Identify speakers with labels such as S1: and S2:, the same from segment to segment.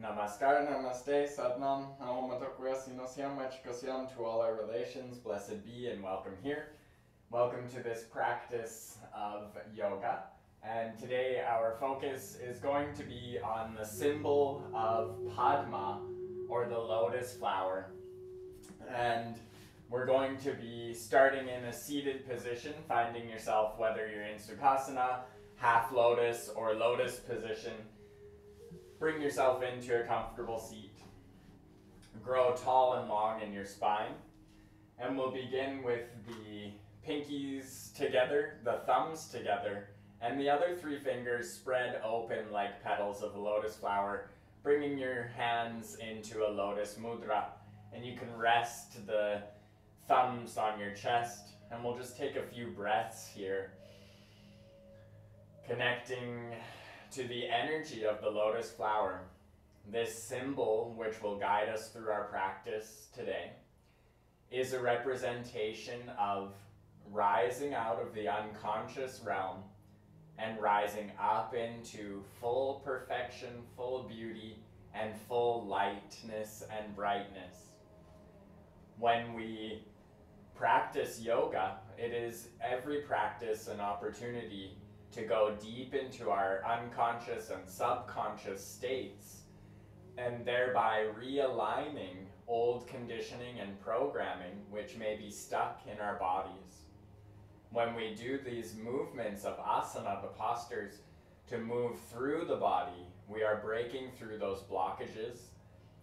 S1: Namaskar, namaste, sadnam, aomatokuyasinosyam, machikosyam to all our relations, blessed be and welcome here. Welcome to this practice of yoga. And today our focus is going to be on the symbol of Padma, or the lotus flower. And we're going to be starting in a seated position, finding yourself whether you're in Sukhasana, half lotus, or lotus position. Bring yourself into a comfortable seat. Grow tall and long in your spine. And we'll begin with the pinkies together, the thumbs together, and the other three fingers spread open like petals of a lotus flower, bringing your hands into a lotus mudra. And you can rest the thumbs on your chest, and we'll just take a few breaths here, connecting to the energy of the lotus flower. This symbol, which will guide us through our practice today, is a representation of rising out of the unconscious realm and rising up into full perfection, full beauty, and full lightness and brightness. When we practice yoga, it is every practice an opportunity to go deep into our unconscious and subconscious states, and thereby realigning old conditioning and programming which may be stuck in our bodies. When we do these movements of asana, the postures, to move through the body, we are breaking through those blockages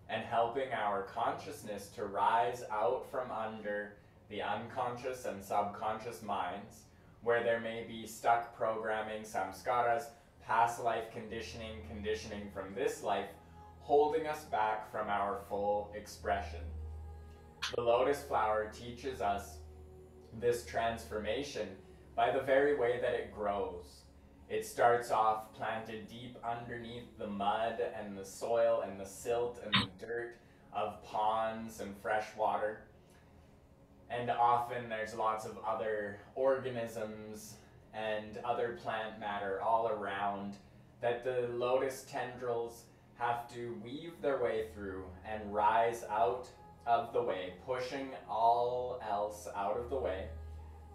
S1: and helping our consciousness to rise out from under the unconscious and subconscious minds, where there may be stuck programming, samskaras, past life conditioning from this life, holding us back from our full expression. The lotus flower teaches us this transformation by the very way that it grows. It starts off planted deep underneath the mud and the soil and the silt and the dirt of ponds and fresh water. And often there's lots of other organisms and other plant matter all around that the lotus tendrils have to weave their way through and rise out of the way, pushing all else out of the way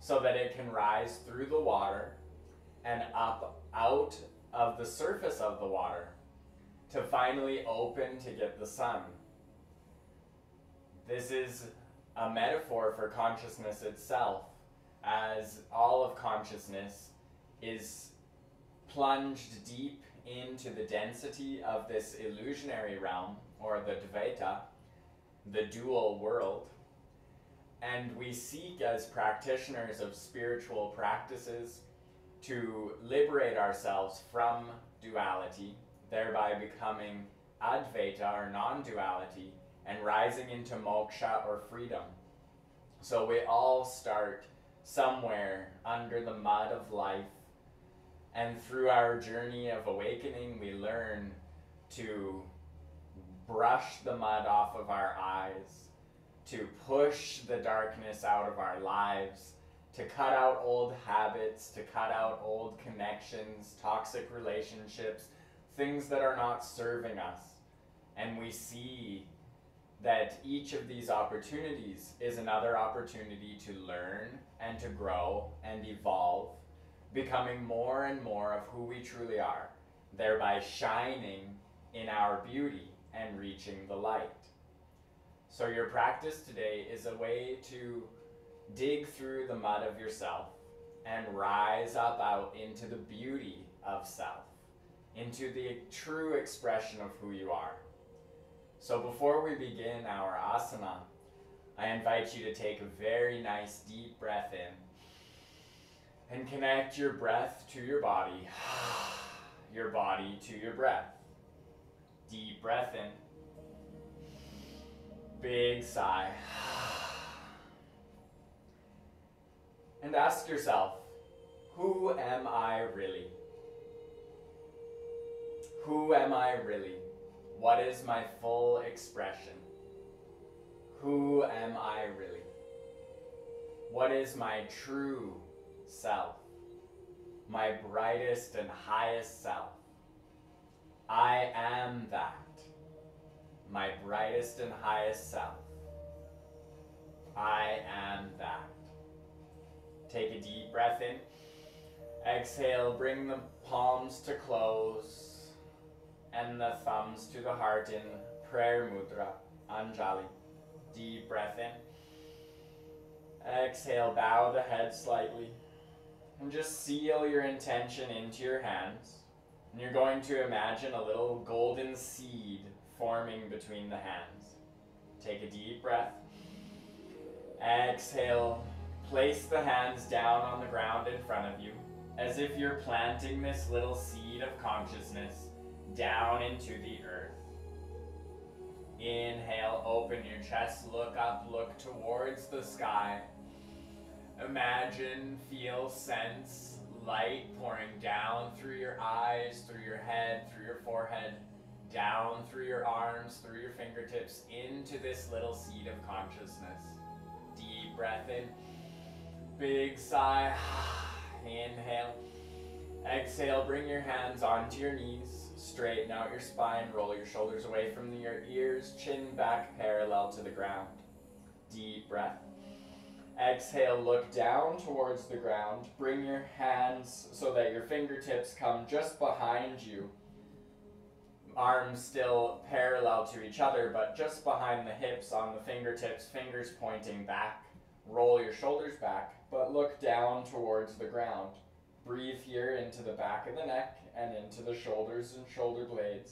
S1: so that it can rise through the water and up out of the surface of the water to finally open to get the sun. This is a metaphor for consciousness itself, as all of consciousness is plunged deep into the density of this illusionary realm, or the Dvaita, the dual world. And we seek, as practitioners of spiritual practices, to liberate ourselves from duality, thereby becoming Advaita, or non-duality, and rising into moksha, or freedom. So we all start somewhere under the mud of life, and through our journey of awakening, we learn to brush the mud off of our eyes, to push the darkness out of our lives, to cut out old habits, to cut out old connections, toxic relationships, things that are not serving us. And we see that each of these opportunities is another opportunity to learn and to grow and evolve, becoming more and more of who we truly are, thereby shining in our beauty and reaching the light. So your practice today is a way to dig through the mud of yourself and rise up out into the beauty of self, into the true expression of who you are. So before we begin our asana, I invite you to take a very nice deep breath in and connect your breath to your body, your body to your breath. Deep breath in, big sigh. And ask yourself, who am I really? Who am I really? What is my full expression? Who am I really? What is my true self? my brightest and highest self. I am that, my brightest and highest self. I am that. Take a deep breath in. Exhale, bring the palms to close and the thumbs to the heart in prayer mudra, Anjali. Deep breath in. Exhale, bow the head slightly and just seal your intention into your hands. And you're going to imagine a little golden seed forming between the hands. Take a deep breath. Exhale, place the hands down on the ground in front of you as if you're planting this little seed of consciousness down into the earth. Inhale, open your chest, look up, look towards the sky. Imagine, feel, sense light pouring down through your eyes, through your head, through your forehead, down through your arms, through your fingertips, into this little seed of consciousness. Deep breath in, big sigh, inhale. Exhale, bring your hands onto your knees, straighten out your spine, roll your shoulders away from your ears, chin back parallel to the ground. Deep breath. Exhale, look down towards the ground. Bring your hands so that your fingertips come just behind you. Arms still parallel to each other, but just behind the hips on the fingertips, fingers pointing back. Roll your shoulders back, but look down towards the ground. Breathe here into the back of the neck and into the shoulders and shoulder blades.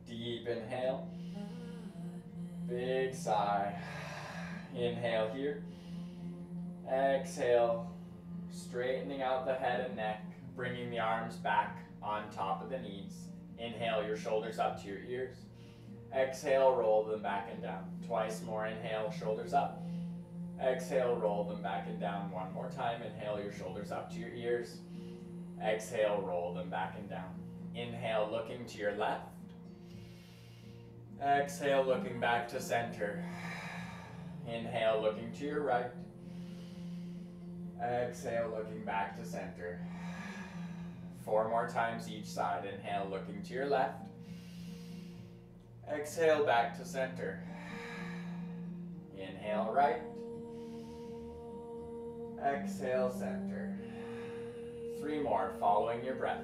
S1: Deep inhale, big sigh. Inhale here. Exhale, straightening out the head and neck, bringing the arms back on top of the knees. Inhale, your shoulders up to your ears. Exhale, roll them back and down. Twice more, inhale, shoulders up. Exhale, roll them back and down. One more time, inhale, your shoulders up to your ears. Exhale, roll them back and down. Inhale, looking to your left. Exhale, looking back to center. Inhale, looking to your right. Exhale, looking back to center. 4 more times each side. Inhale, looking to your left. Exhale, back to center. Inhale, right. Exhale, center. 3 more, following your breath.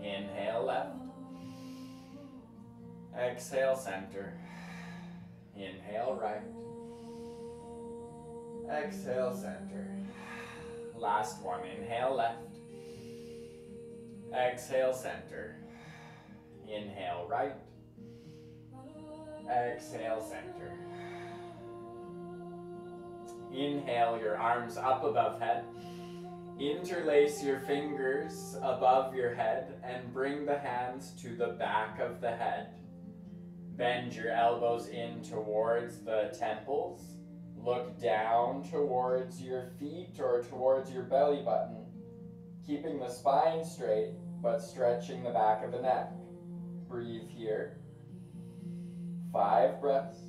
S1: Inhale, left. Exhale, center. Inhale, right. Exhale, center. Last one, inhale, left. Exhale, center. Inhale, right. Exhale, center. Inhale, your arms up above head. Interlace your fingers above your head and bring the hands to the back of the head. Bend your elbows in towards the temples. Look down towards your feet or towards your belly button, keeping the spine straight but stretching the back of the neck. Breathe here. 5 breaths.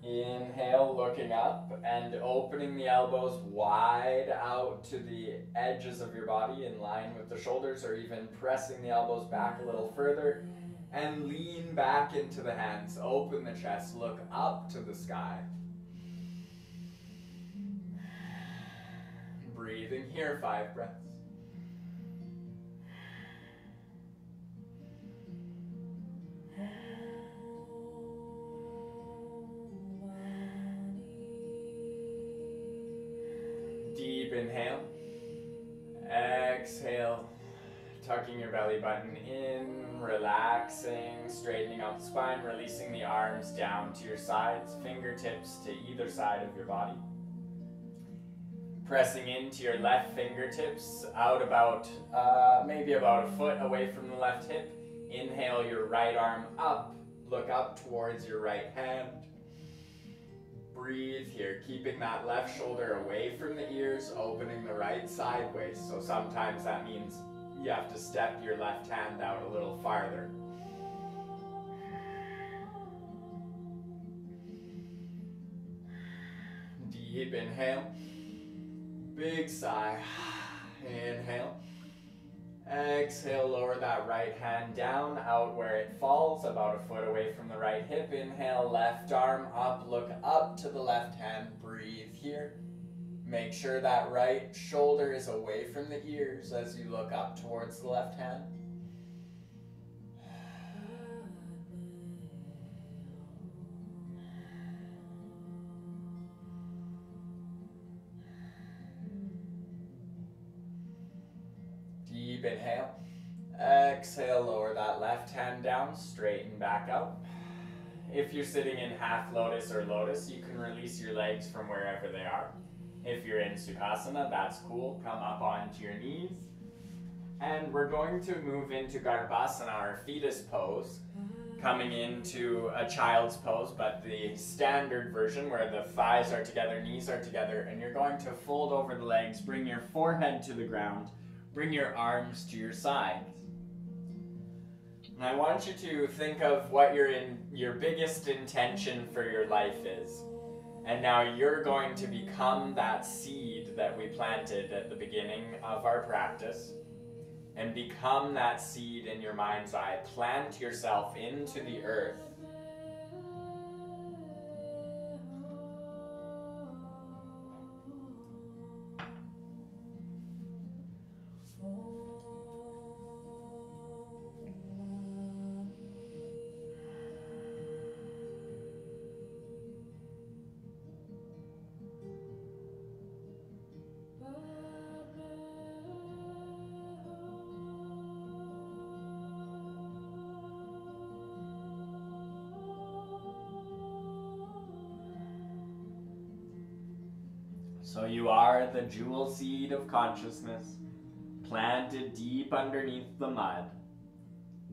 S1: Inhale, looking up and opening the elbows wide out to the edges of your body in line with the shoulders, or even pressing the elbows back a little further, and lean back into the hands. Open the chest, look up to the sky. Breathing here, 5 breaths. Deep inhale. Exhale. Tucking your belly button in, relaxing, straightening out the spine, releasing the arms down to your sides, fingertips to either side of your body. Pressing into your left fingertips, out about, maybe about a foot away from the left hip. Inhale your right arm up, look up towards your right hand. Breathe here, keeping that left shoulder away from the ears, opening the right sideways. So sometimes that means you have to step your left hand out a little farther. Deep inhale. Big sigh. Inhale. Exhale, lower that right hand down, out where it falls, about a foot away from the right hip. Inhale, left arm up, look up to the left hand. Breathe here. Make sure that right shoulder is away from the ears as you look up towards the left hand. Deep inhale. Exhale, lower that left hand down, straighten back up. If you're sitting in half lotus or lotus, you can release your legs from wherever they are. If you're in Sukhasana, that's cool. Come up onto your knees. And we're going to move into Garbhasana, or fetus pose, coming into a child's pose, but the standard version where the thighs are together, knees are together, and you're going to fold over the legs, bring your forehead to the ground, bring your arms to your sides. And I want you to think of what your biggest intention for your life is. And now you're going to become that seed that we planted at the beginning of our practice. And become that seed in your mind's eye. Plant yourself into the earth. So you are the jewel seed of consciousness, planted deep underneath the mud.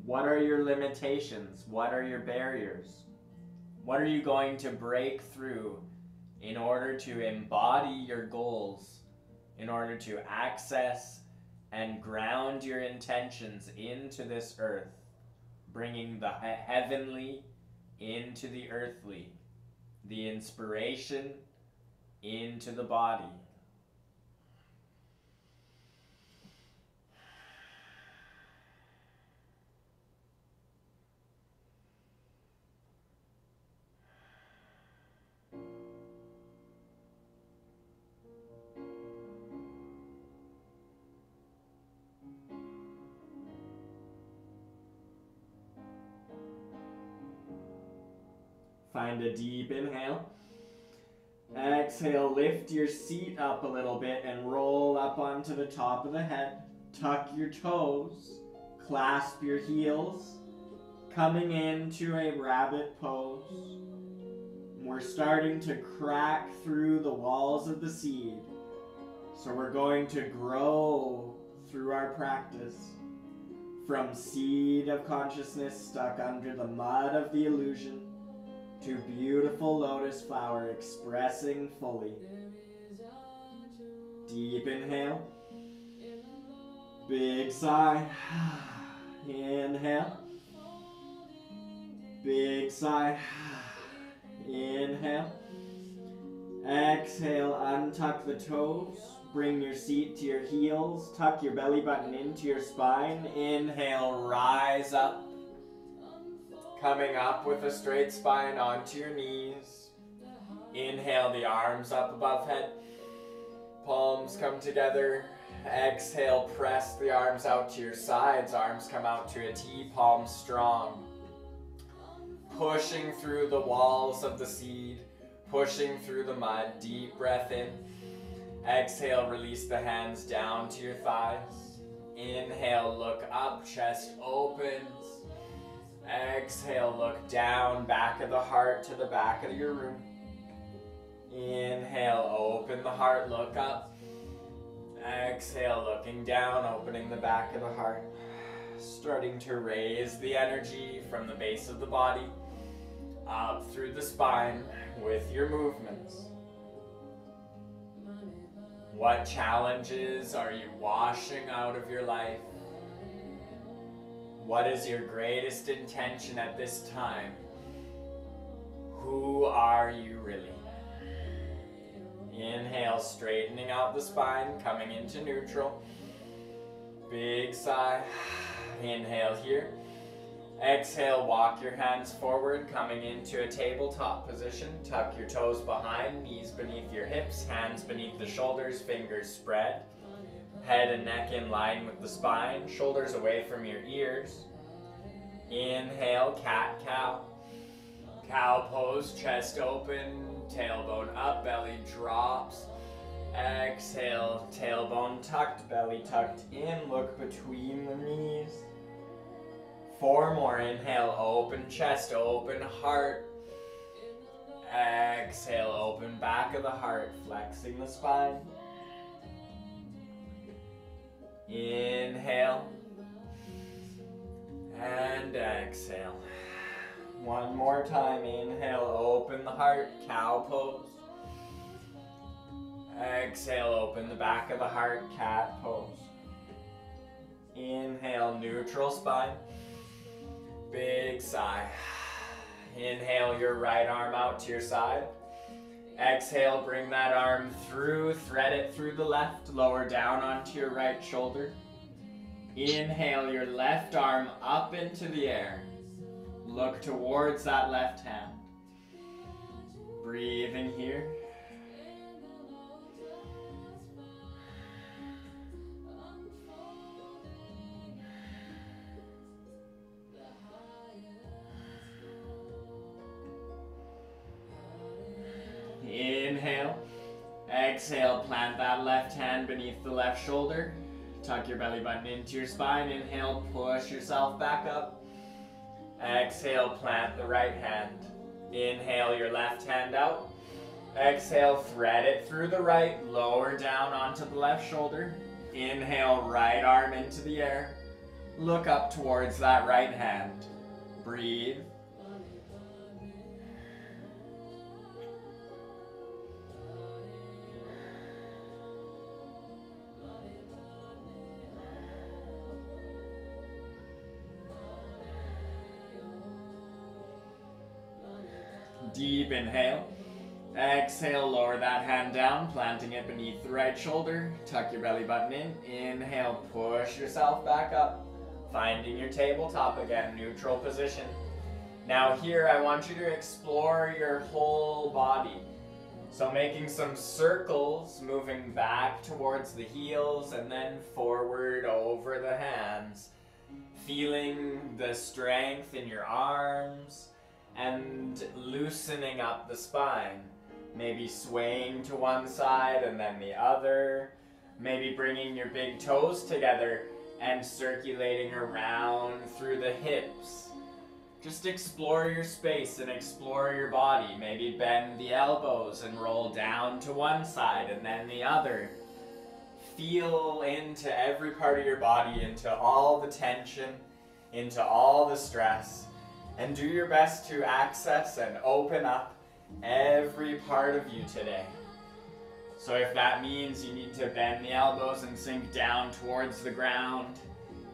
S1: What are your limitations? What are your barriers? What are you going to break through in order to embody your goals, in order to access and ground your intentions into this earth, bringing the heavenly into the earthly, the inspiration into the body. Find a deep inhale. Exhale, lift your seat up a little bit and roll up onto the top of the head. Tuck your toes, clasp your heels, coming into a rabbit pose. We're starting to crack through the walls of the seed. So we're going to grow through our practice from seed of consciousness stuck under the mud of the illusion to beautiful lotus flower expressing fully. Deep inhale. Big sigh. Inhale. Big sigh. Inhale. Exhale, untuck the toes. Bring your seat to your heels. Tuck your belly button into your spine. Inhale, rise up. Coming up with a straight spine onto your knees. Inhale, the arms up above head. Palms come together. Exhale, press the arms out to your sides. Arms come out to a T, palms strong. Pushing through the walls of the seed. Pushing through the mud. Deep breath in. Exhale, release the hands down to your thighs. Inhale, look up, chest opens. Exhale, look down, back of the heart to the back of your room. Inhale, open the heart, look up. Exhale, looking down, opening the back of the heart. Starting to raise the energy from the base of the body up through the spine with your movements. What challenges are you washing out of your life? What is your greatest intention at this time? Who are you really? Inhale, straightening out the spine, coming into neutral. Big sigh. Inhale here. Exhale, walk your hands forward, coming into a tabletop position. Tuck your toes behind, knees beneath your hips, hands beneath the shoulders, fingers spread. Head and neck in line with the spine, shoulders away from your ears. Inhale, cat-cow. Cow pose, chest open, tailbone up, belly drops. Exhale, tailbone tucked, belly tucked in, look between the knees. 4 more, inhale, open chest, open heart. Exhale, open back of the heart, flexing the spine. Inhale. And exhale. 1 more time, inhale, open the heart, cow pose. Exhale, open the back of the heart, cat pose. Inhale, neutral spine. Big sigh. Inhale your right arm out to your side. Exhale, bring that arm through, thread it through the left, lower down onto your right shoulder. Inhale your left arm up into the air. Look towards that left hand. Breathing here. Inhale. Exhale, plant that left hand beneath the left shoulder. Tuck your belly button into your spine. Inhale, push yourself back up. Exhale, plant the right hand. Inhale your left hand out. Exhale, thread it through the right, lower down onto the left shoulder. Inhale, right arm into the air. Look up towards that right hand. Breathe. Deep inhale. Exhale, lower that hand down, planting it beneath the right shoulder. Tuck your belly button in. Inhale, push yourself back up. Finding your tabletop again, neutral position. Now here, I want you to explore your whole body. So making some circles, moving back towards the heels and then forward over the hands. Feeling the strength in your arms and loosening up the spine. Maybe swaying to one side and then the other. Maybe bringing your big toes together and circulating around through the hips. Just explore your space and explore your body. Maybe bend the elbows and roll down to one side and then the other. Feel into every part of your body, into all the tension, into all the stress. And do your best to access and open up every part of you today. So if that means you need to bend the elbows and sink down towards the ground,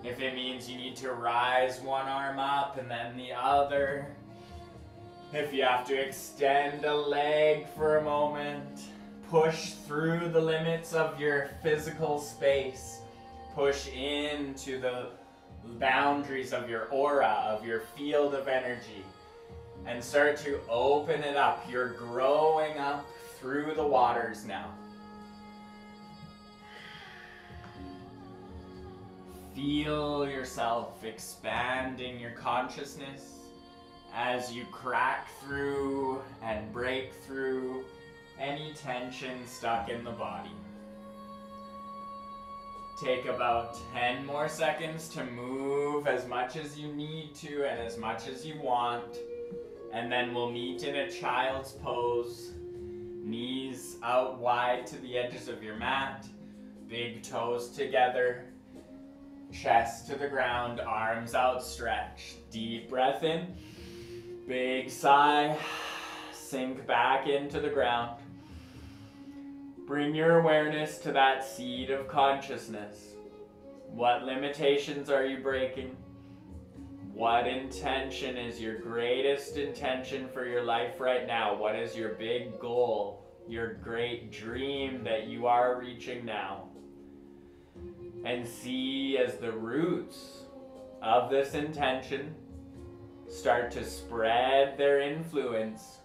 S1: if it means you need to rise one arm up and then the other, if you have to extend a leg for a moment, push through the limits of your physical space, push into the boundaries of your aura, of your field of energy, and start to open it up. You're growing up through the waters now. Feel yourself expanding your consciousness as you crack through and break through any tension stuck in the body. Take about 10 more seconds to move as much as you need to and as much as you want. And then we'll meet in a child's pose. Knees out wide to the edges of your mat. Big toes together. Chest to the ground, arms outstretched. Deep breath in. Big sigh. Sink back into the ground. Bring your awareness to that seed of consciousness. What limitations are you breaking? What intention is your greatest intention for your life right now? What is your big goal, your great dream that you are reaching now? And see as the roots of this intention start to spread their influence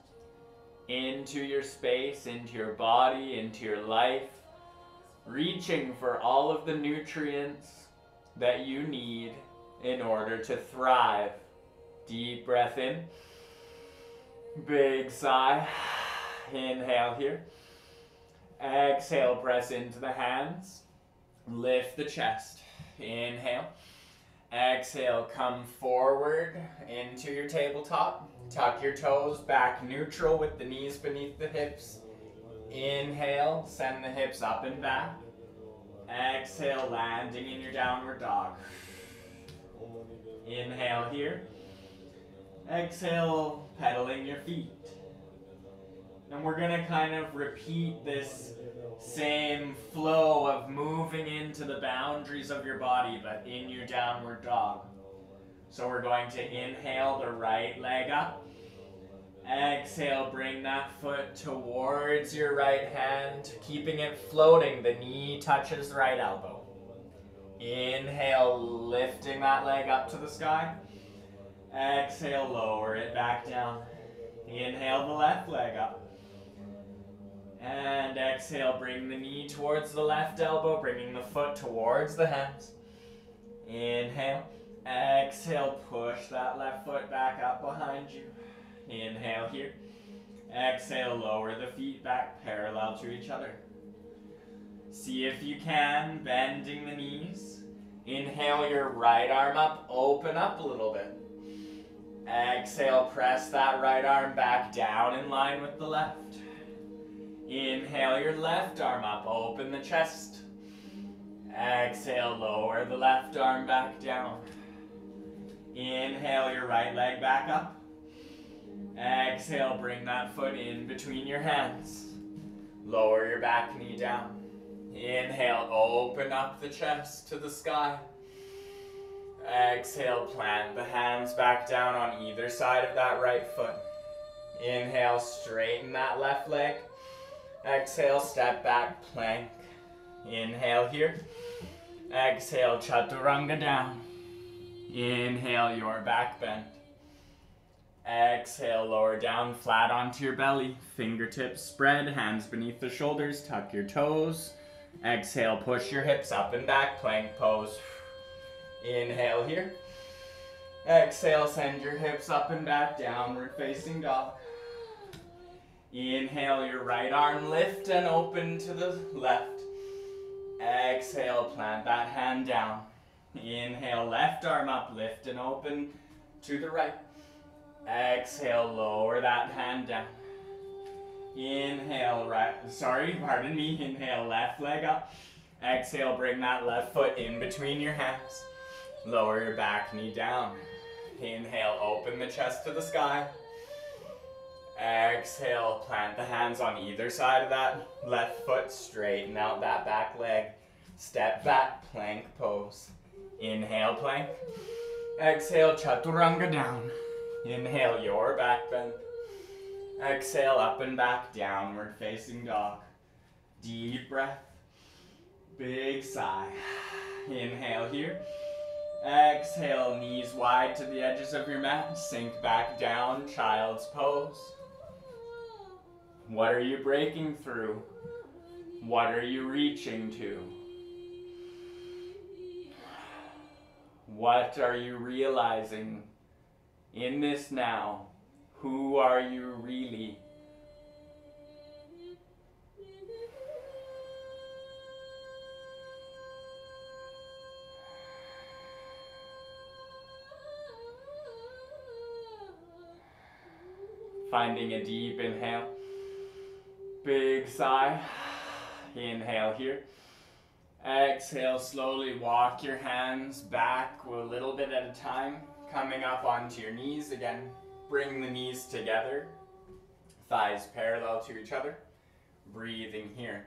S1: into your space, into your body, into your life, reaching for all of the nutrients that you need in order to thrive. Deep breath in. Big sigh. Inhale here. Exhale, press into the hands. Lift the chest. Inhale. Exhale, come forward into your tabletop. Tuck your toes back neutral with the knees beneath the hips. Inhale, send the hips up and back. Exhale, landing in your downward dog. Inhale here. Exhale, pedaling your feet. And we're going to kind of repeat this same flow of moving into the boundaries of your body, but in your downward dog. So we're going to inhale the right leg up. Exhale, bring that foot towards your right hand, keeping it floating. The knee touches the right elbow. Inhale, lifting that leg up to the sky. Exhale, lower it back down. Inhale the left leg up. And exhale, bring the knee towards the left elbow, bringing the foot towards the hands. Inhale. Exhale, push that left foot back up behind you. Inhale here. Exhale, lower the feet back parallel to each other. See if you can, bending the knees. Inhale your right arm up, open up a little bit. Exhale, press that right arm back down in line with the left. Inhale your left arm up, open the chest. Exhale, lower the left arm back down. Inhale your right leg back up. Exhale, bring that foot in between your hands. Lower your back knee down. Inhale, open up the chest to the sky. Exhale, plant the hands back down on either side of that right foot. Inhale, straighten that left leg. Exhale, step back, plank. Inhale here. Exhale, chaturanga down. Inhale your back bend. Exhale, lower down flat onto your belly. Fingertips spread, hands beneath the shoulders, tuck your toes. Exhale, push your hips up and back, plank pose. Inhale here. Exhale, send your hips up and back, downward facing dog. Inhale, your right arm lift and open to the left. Exhale, plant that hand down. Inhale, left arm up, lift and open to the right. Exhale, lower that hand down. Inhale, inhale, left leg up. Exhale, bring that left foot in between your hands. Lower your back knee down. Inhale, open the chest to the sky. Exhale, plant the hands on either side of that left foot, straighten out that back leg. Step back, plank pose. Inhale, plank. Exhale, chaturanga down. Inhale, your back bend. Exhale, up and back, downward facing dog. Deep breath. Big sigh. Inhale here. Exhale, knees wide to the edges of your mat. Sink back down, child's pose. What are you breaking through? What are you reaching to? What are you realizing in this now? Who are you really? Finding a deep inhale. Big sigh. Inhale here. Exhale, slowly walk your hands back a little bit at a time. Coming up onto your knees again. Bring the knees together. Thighs parallel to each other. Breathing here.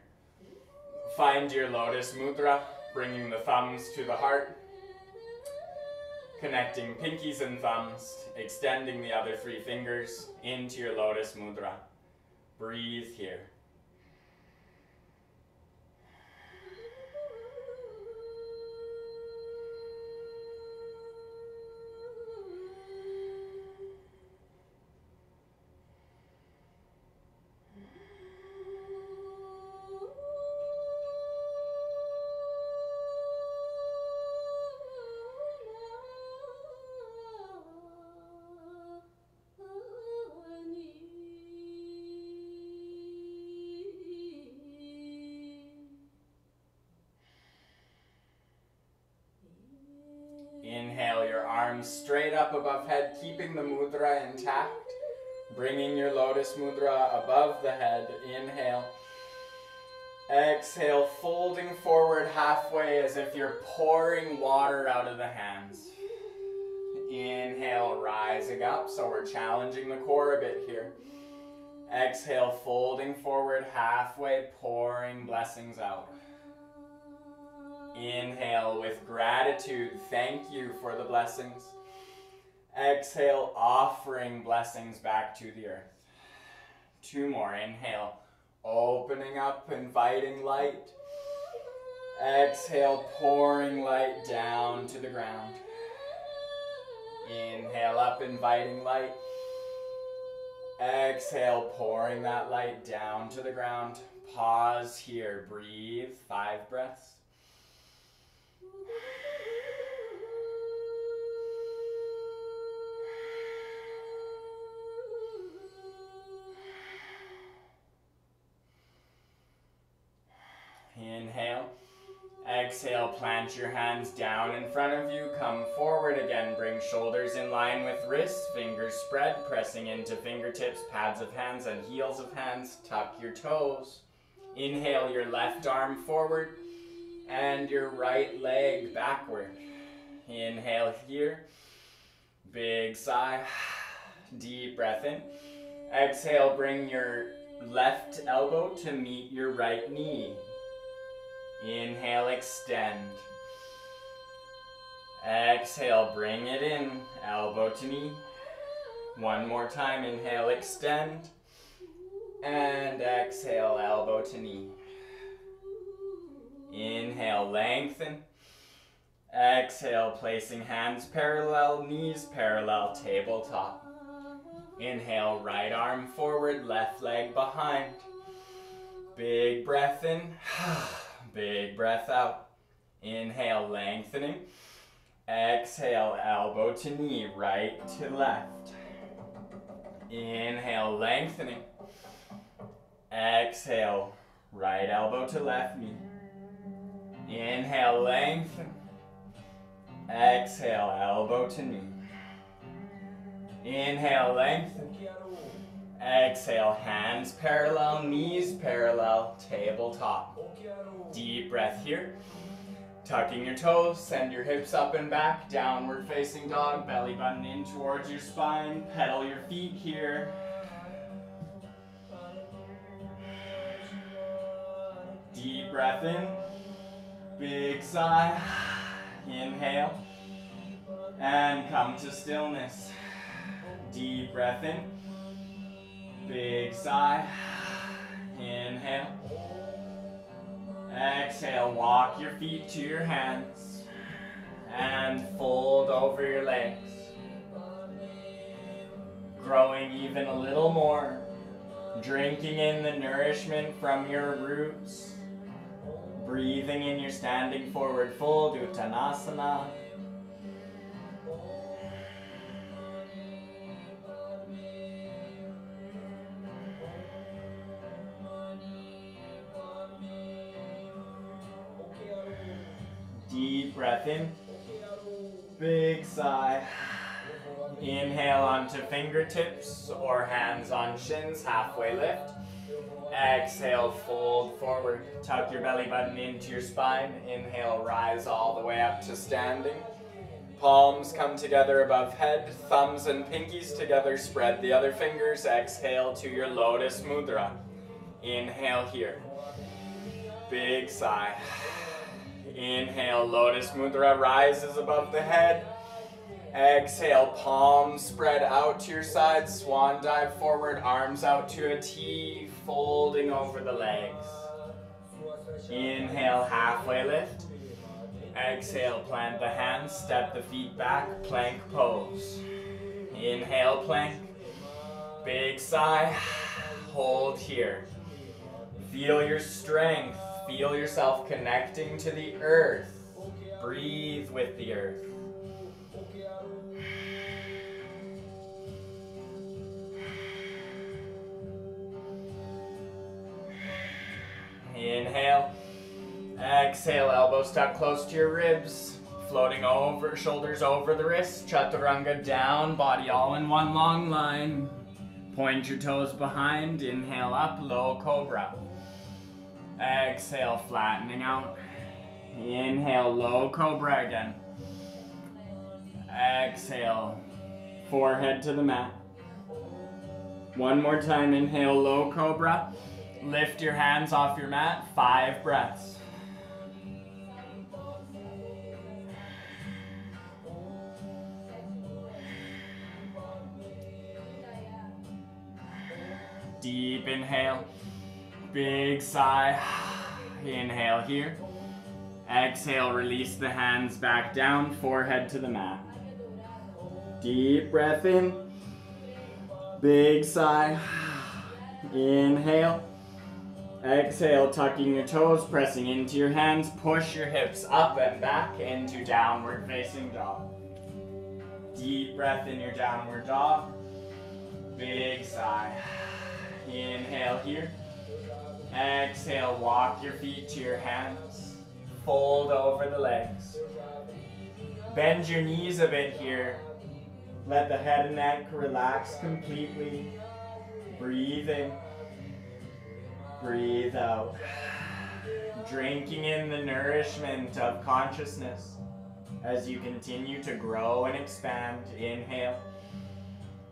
S1: Find your lotus mudra. Bringing the thumbs to the heart. Connecting pinkies and thumbs. Extending the other 3 fingers into your lotus mudra. Breathe here. Inhale your arms straight up above head, keeping the mudra intact. Bringing your lotus mudra above the head. Inhale. Exhale, folding forward halfway as if you're pouring water out of the hands. Inhale, rising up, so we're challenging the core a bit here. Exhale, folding forward halfway, pouring blessings out. Inhale with gratitude, thank you for the blessings. Exhale, offering blessings back to the earth. 2 more, inhale, opening up, inviting light. Exhale, pouring light down to the ground. Inhale up, inviting light. Exhale, pouring that light down to the ground. Pause here, breathe, 5 breaths. Inhale. Exhale, plant your hands down in front of you. Come forward again. Bring shoulders in line with wrists. Fingers spread, pressing into fingertips, pads of hands and heels of hands. Tuck your toes. Inhale your left arm forward and your right leg backward. Inhale here. Big sigh. Deep breath in. Exhale, bring your left elbow to meet your right knee. Inhale, extend. Exhale, bring it in, elbow to knee. 1 more time, inhale, extend. And exhale, elbow to knee. Inhale, lengthen. Exhale, placing hands parallel, knees parallel, tabletop. Inhale, right arm forward, left leg behind. Big breath in. Big breath out. Inhale, lengthening. Exhale, elbow to knee, right to left. Inhale, lengthening. Exhale, right elbow to left knee. Inhale, lengthen. Exhale, elbow to knee. Inhale, lengthen. Exhale, hands parallel, knees parallel, tabletop. Deep breath here. Tucking your toes, send your hips up and back, downward facing dog, belly button in towards your spine, pedal your feet here. Deep breath in, big sigh, inhale, and come to stillness. Deep breath in, big sigh, inhale. Exhale, walk your feet to your hands and fold over your legs. Growing even a little more, drinking in the nourishment from your roots. Breathing in your standing forward fold, Uttanasana. Deep breath in, big sigh, Inhale onto fingertips or hands on shins, halfway lift. Exhale, fold forward. Tuck your belly button into your spine. Inhale, rise all the way up to standing. Palms come together above head. Thumbs and pinkies together. Spread the other fingers. Exhale to your lotus mudra. Inhale here. Big sigh. Inhale, lotus mudra rises above the head. Exhale, palms spread out to your sides, swan dive forward, arms out to a T, folding over the legs. Inhale, halfway lift. Exhale, plant the hands, step the feet back, plank pose. Inhale, plank. Big sigh. Hold here. Feel your strength. Feel yourself connecting to the earth. Breathe with the earth. Inhale. Exhale, elbows tucked close to your ribs. Floating over, shoulders over the wrists. Chaturanga down, body all in one long line. Point your toes behind. Inhale up, low cobra. Exhale, flattening out. Inhale, low cobra again. Exhale, forehead to the mat. One more time, inhale, low cobra. Lift your hands off your mat, 5 breaths. Deep inhale, big sigh. Inhale here. Exhale, release the hands back down, forehead to the mat. Deep breath in, big sigh. Inhale. Exhale, tucking your toes, pressing into your hands, push your hips up and back into downward facing dog. Deep breath in your downward dog. Big sigh. Inhale here. Exhale, walk your feet to your hands. Fold over the legs. Bend your knees a bit here. Let the head and neck relax completely. Breathe in. Breathe out. Drinking in the nourishment of consciousness as you continue to grow and expand. Inhale.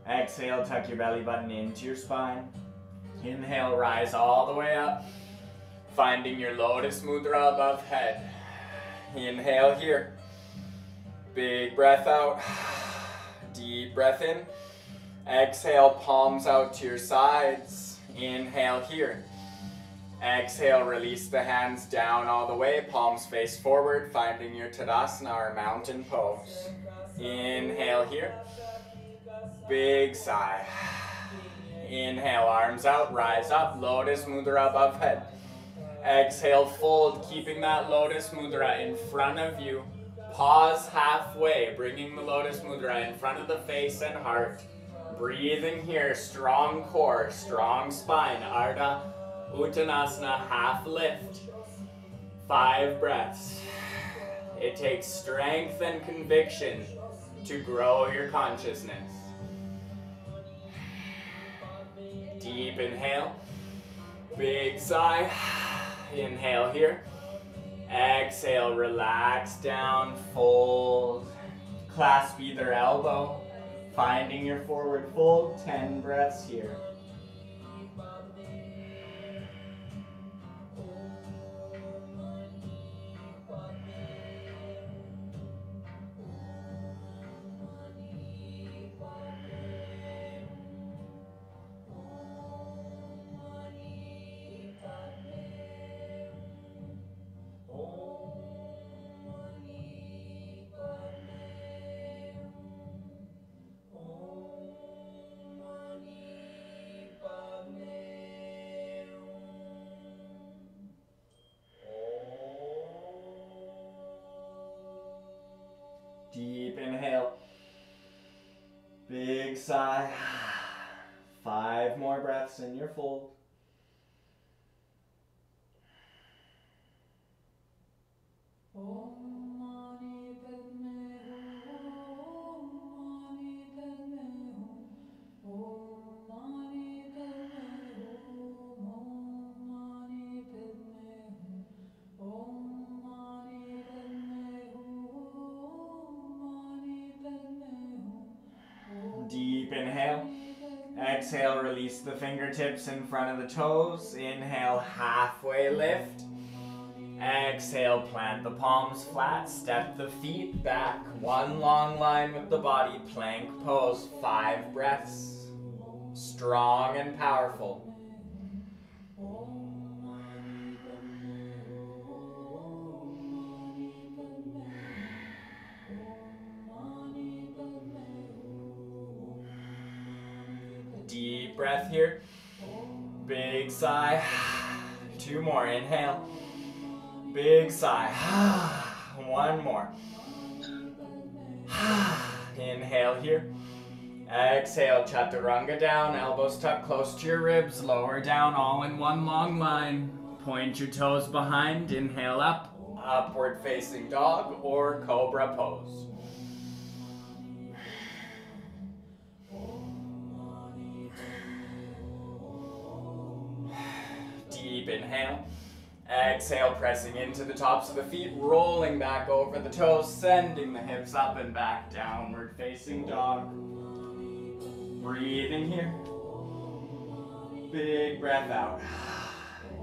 S1: Exhale, tuck your belly button into your spine. Inhale, rise all the way up, finding your lotus mudra above head. Inhale here. Big breath out. Deep breath in. Exhale, palms out to your sides. Inhale here. Exhale, release the hands down all the way, palms face forward, finding your Tadasana or mountain pose. Inhale here. Big sigh. Inhale, arms out, rise up, lotus mudra above head. Exhale, fold, keeping that lotus mudra in front of you. Pause halfway, bringing the lotus mudra in front of the face and heart. Breathing here, strong core, strong spine, Ardha Uttanasana, half lift. 5 breaths. It takes strength and conviction to grow your consciousness. Deep inhale. Big sigh. Inhale here. Exhale, relax down, fold. Clasp either elbow. Finding your forward fold, 10 breaths here. Deep inhale. Big sigh. 5 more breaths in your fold. inhale. Exhale, release the fingertips in front of the toes. Inhale, halfway lift. Exhale, plant the palms flat. Step the feet back. One long line with the body. Plank pose. 5 breaths. Strong and powerful. Deep breath here. Big sigh. 2 more. Inhale. Big sigh. 1 more. Inhale here. Exhale, chaturanga down. Elbows tucked close to your ribs. Lower down, all in one long line. Point your toes behind. Inhale up. Upward facing dog or cobra pose. Deep inhale. Exhale, pressing into the tops of the feet, rolling back over the toes, sending the hips up and back, downward facing dog. Breathing here. Big breath out.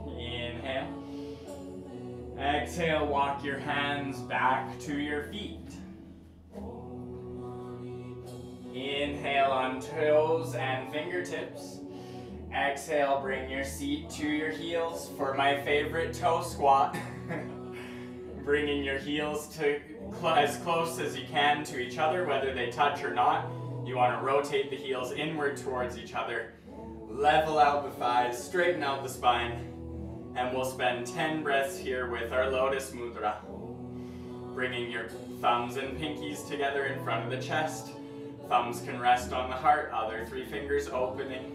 S1: Inhale. Exhale, walk your hands back to your feet. Inhale on toes and fingertips. Exhale, bring your seat to your heels for my favorite toe squat. Bringing your heels to as close as you can to each other, whether they touch or not. You want to rotate the heels inward towards each other. Level out the thighs, straighten out the spine. And we'll spend 10 breaths here with our lotus mudra. Bringing your thumbs and pinkies together in front of the chest. Thumbs can rest on the heart, other 3 fingers opening.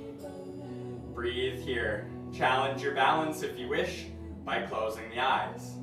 S1: Breathe here. Challenge your balance if you wish by closing the eyes.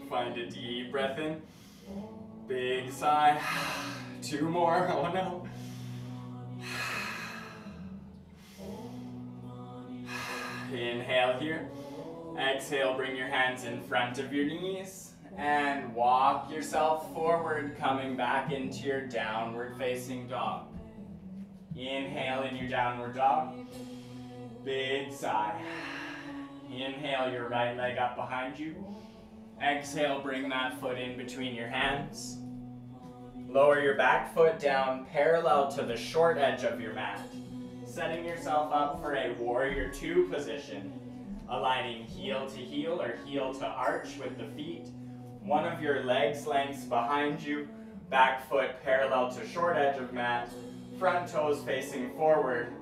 S1: Find a deep breath in. Big sigh. 2 more. Oh no. Inhale here. Exhale, bring your hands in front of your knees and walk yourself forward, coming back into your downward facing dog. Inhale in your downward dog. Big sigh. Inhale your right leg up behind you. Exhale, bring that foot in between your hands. Lower your back foot down parallel to the short edge of your mat. Setting yourself up for a warrior 2 position. Aligning heel to heel or heel to arch with the feet. One of your legs lengths behind you. Back foot parallel to short edge of mat. Front toes facing forward.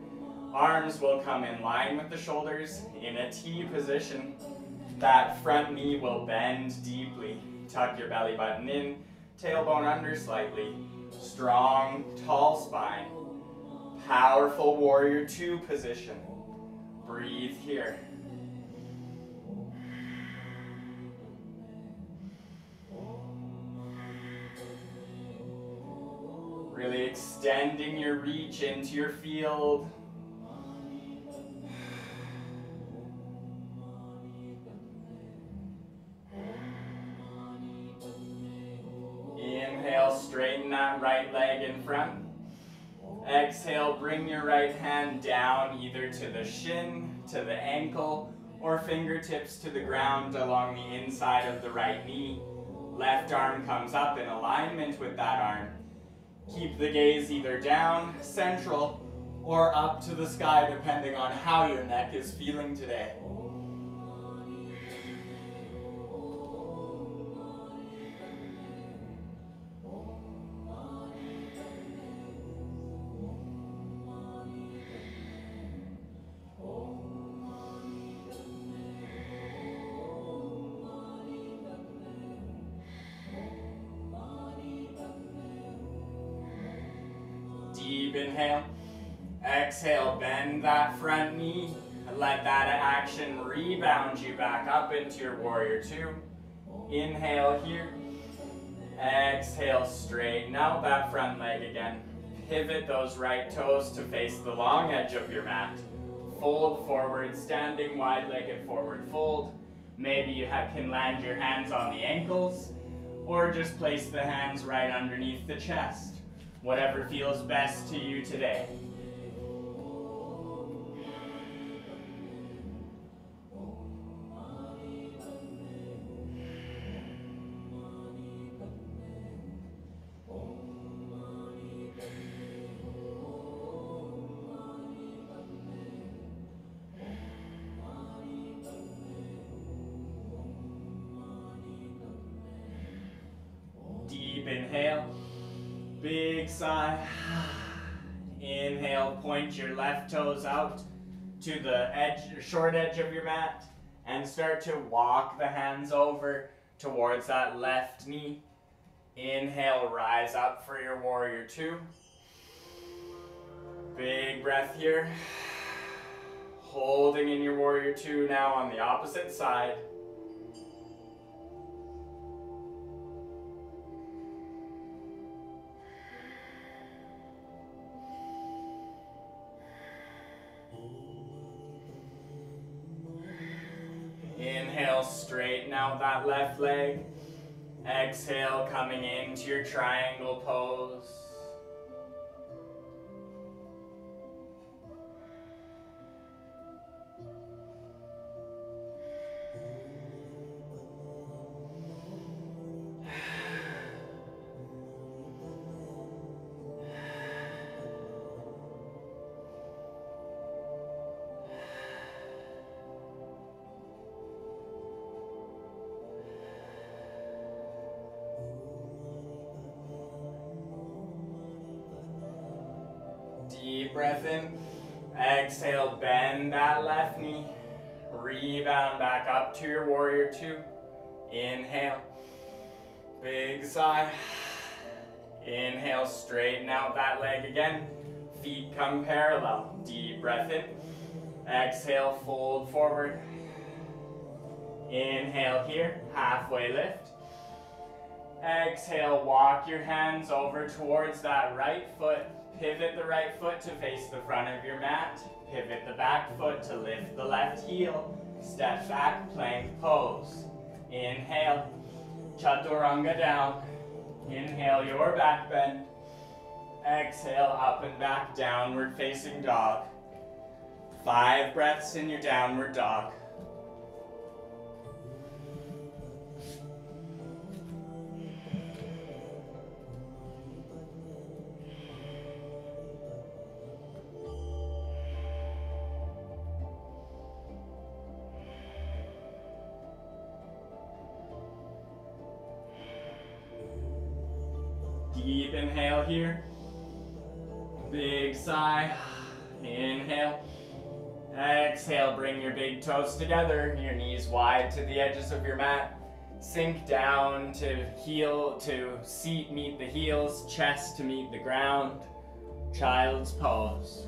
S1: Arms will come in line with the shoulders in a T position. That front knee will bend deeply. Tuck your belly button in, tailbone under slightly. Strong, tall spine. Powerful warrior 2 position. Breathe here. Really extending your reach into your field. Inhale, straighten that right leg in front. Exhale, bring your right hand down either to the shin, to the ankle, or fingertips to the ground along the inside of the right knee. Left arm comes up in alignment with that arm. Keep the gaze either down, central, or up to the sky depending on how your neck is feeling today. Deep Deep inhale. Exhale, bend that front knee. Let that action rebound you back up into your warrior two. Inhale here. Exhale, straighten out that front leg again. Pivot those right toes to face the long edge of your mat. Fold forward, standing wide-legged forward fold. Maybe you can land your hands on the ankles, or just place the hands right underneath the chest. Whatever feels best to you today. Inhale, big sigh. Inhale, point your left toes out to the edge, short edge of your mat, and start to walk the hands over towards that left knee. Inhale, rise up for your warrior two. Big breath here. Holding in your warrior two now on the opposite side. Inhale, straighten out that left leg. Exhale, coming into your triangle pose. Deep breath in. Exhale, bend that left knee. Rebound back up to your warrior two. Inhale. Big sigh. Inhale, straighten out that leg again. Feet come parallel. Deep breath in. Exhale, fold forward. Inhale here, halfway lift. Exhale, walk your hands over towards that right foot. Pivot the right foot to face the front of your mat. Pivot the back foot to lift the left heel. Step back, plank pose. Inhale, chaturanga down. Inhale your back bend. Exhale, up and back, downward facing dog. 5 breaths in your downward dog. Deep inhale here. Big sigh. Inhale. Exhale, bring your big toes together, your knees wide to the edges of your mat. Sink down to seat meet the heels, chest to meet the ground. Child's pose.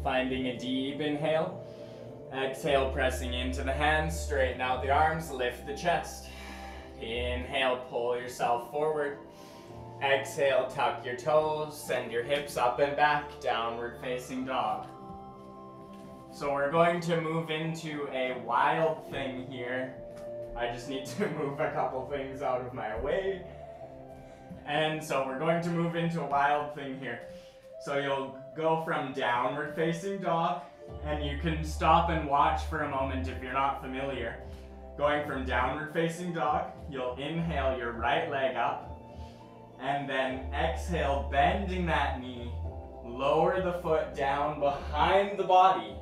S1: Finding a deep inhale. Exhale, pressing into the hands, straighten out the arms, lift the chest. Inhale, pull yourself forward. Exhale, tuck your toes, send your hips up and back, downward facing dog. So we're going to move into a wild thing here. I just need to move a couple things out of my way. And so we're going to move into a wild thing here. So you'll go from downward facing dog And you can stop and watch for a moment if you're not familiar. Going from downward facing dog, you'll inhale your right leg up, and then exhale, bending that knee, lower the foot down behind the body,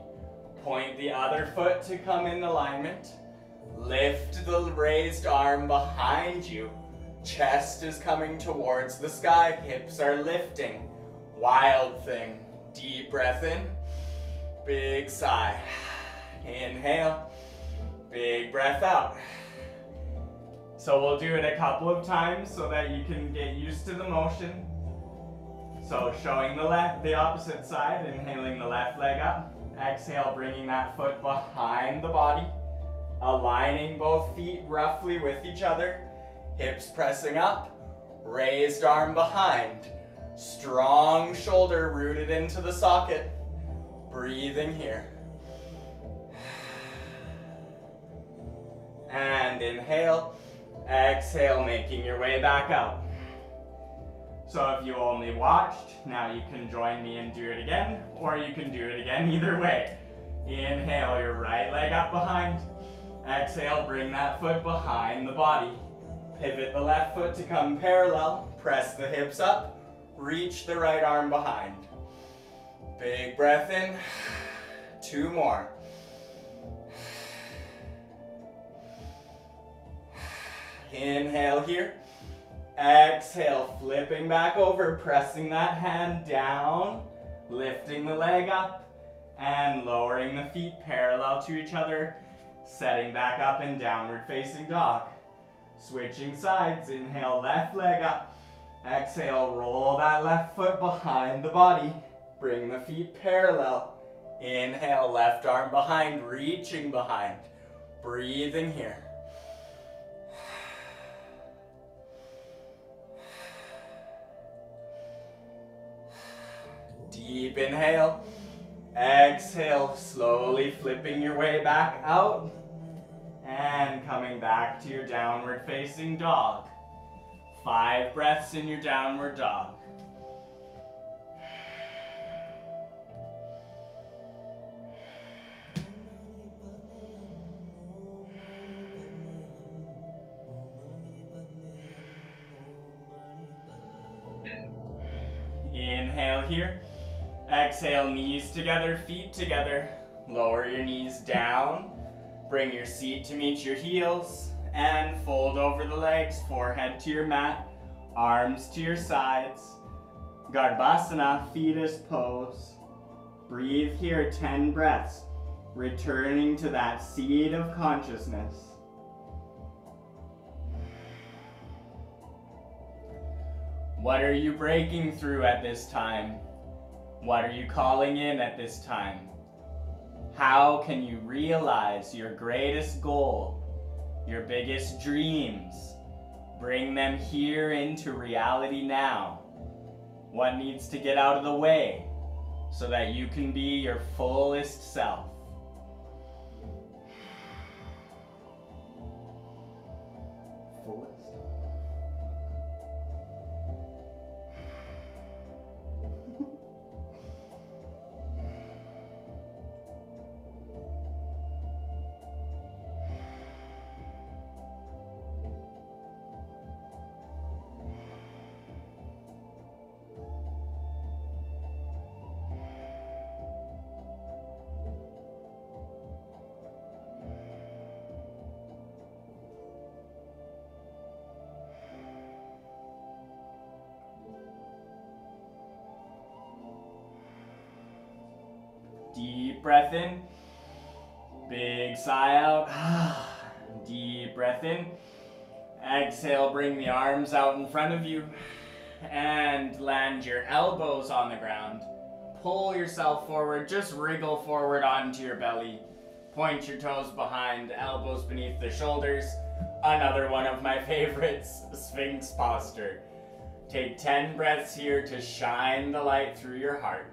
S1: point the other foot to come in alignment, lift the raised arm behind you, chest is coming towards the sky, hips are lifting, wild thing, deep breath in, big sigh, inhale, big breath out. So we'll do it a couple of times so that you can get used to the motion. So showing the opposite side, inhaling the left leg up. Exhale, bringing that foot behind the body. Aligning both feet roughly with each other. Hips pressing up. Raised arm behind. Strong shoulder rooted into the socket. Breathing here. And inhale, exhale, making your way back out. So if you only watched, now you can join me and do it again, or you can do it again either way. Inhale, your right leg up behind. Exhale, bring that foot behind the body. Pivot the left foot to come parallel. Press the hips up. Reach the right arm behind. Big breath in. 2 more. Inhale here. Exhale, flipping back over, pressing that hand down, lifting the leg up, and lowering the feet parallel to each other, setting back up in downward facing dog. Switching sides, inhale, left leg up. Exhale, roll that left foot behind the body. Bring the feet parallel. Inhale, left arm behind, reaching behind. Breathing here. Deep inhale. Exhale, slowly flipping your way back out. And coming back to your downward facing dog. 5 breaths in your downward dog. Inhale here. Exhale, knees together, feet together. Lower your knees down. Bring your seat to meet your heels. And fold over the legs, forehead to your mat, arms to your sides. Garbhasana, fetus pose. Breathe here 10 breaths, returning to that seat of consciousness. What are you breaking through at this time? What are you calling in at this time? How can you realize your greatest goal, your biggest dreams? Bring them here into reality now. What needs to get out of the way so that you can be your fullest self? Fullest. Deep breath in, big sigh out, deep breath in. Exhale, bring the arms out in front of you and land your elbows on the ground. Pull yourself forward, just wriggle forward onto your belly. Point your toes behind, elbows beneath the shoulders. Another one of my favorites, Sphinx posture. Take 10 breaths here to shine the light through your heart.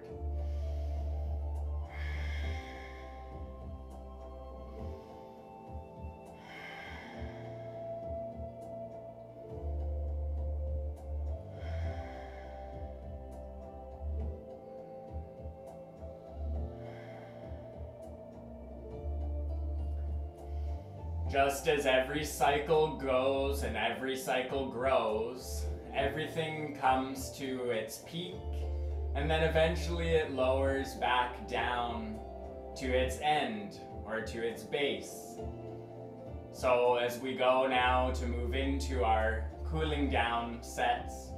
S1: Just as every cycle goes and every cycle grows, everything comes to its peak, and then eventually it lowers back down to its end or to its base. So as we go now to move into our cooling down sets,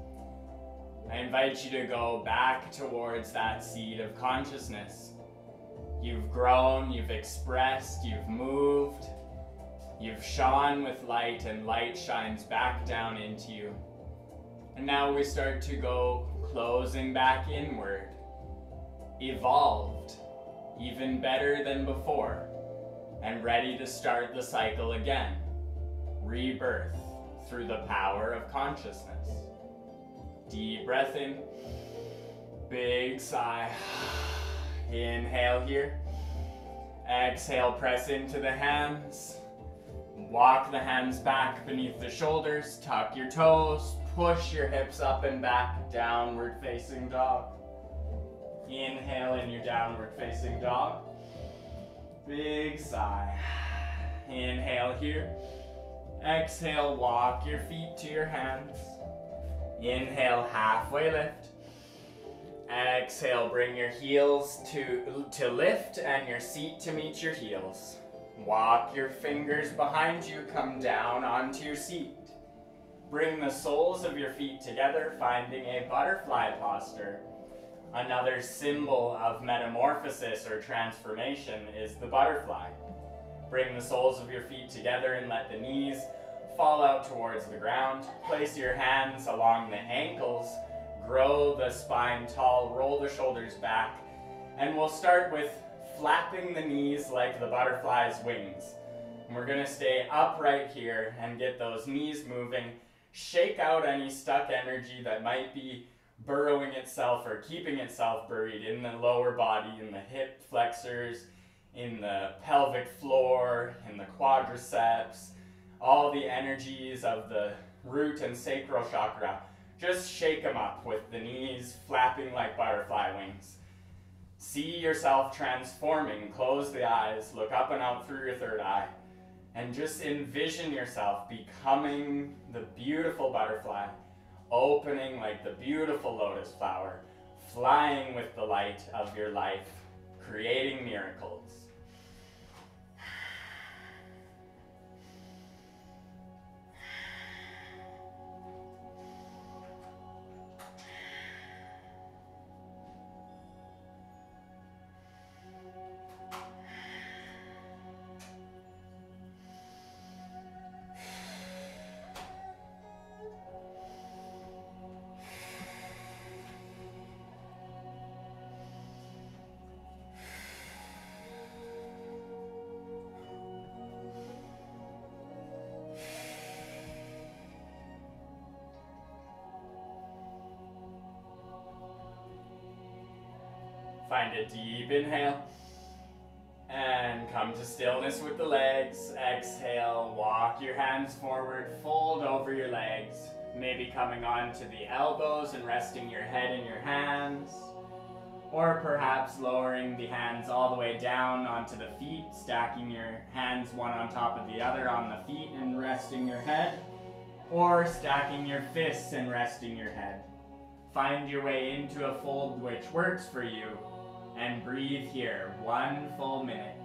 S1: I invite you to go back towards that seed of consciousness. You've grown, you've expressed, you've moved, you've shone with light, and light shines back down into you. And now we start to go closing back inward, evolved, even better than before, and ready to start the cycle again. Rebirth through the power of consciousness. Deep breath in, big sigh. Inhale here. Exhale, press into the hands. Walk the hands back beneath the shoulders, tuck your toes, push your hips up and back, downward facing dog. Inhale in your downward facing dog. Big sigh. Inhale here. Exhale, walk your feet to your hands. Inhale, halfway lift. Exhale, bring your heels to lift and your seat to meet your heels. Walk your fingers behind you, come down onto your seat. Bring the soles of your feet together, finding a butterfly posture. Another symbol of metamorphosis or transformation is the butterfly. Bring the soles of your feet together and let the knees fall out towards the ground. Place your hands along the ankles, grow the spine tall, roll the shoulders back, and we'll start with flapping the knees like the butterfly's wings. And we're going to stay upright here and get those knees moving. Shake out any stuck energy that might be burrowing itself or keeping itself buried in the lower body, in the hip flexors, in the pelvic floor, in the quadriceps, all the energies of the root and sacral chakra. Just shake them up with the knees flapping like butterfly wings. See yourself transforming. Close the eyes, look up and out through your third eye, and just envision yourself becoming the beautiful butterfly, opening like the beautiful lotus flower, flying with the light of your life, creating miracles. Find a deep inhale and come to stillness with the legs. Exhale, walk your hands forward, fold over your legs, maybe coming onto the elbows and resting your head in your hands, or perhaps lowering the hands all the way down onto the feet, stacking your hands one on top of the other on the feet and resting your head, or stacking your fists and resting your head. Find your way into a fold which works for you, and breathe here, 1 full minute.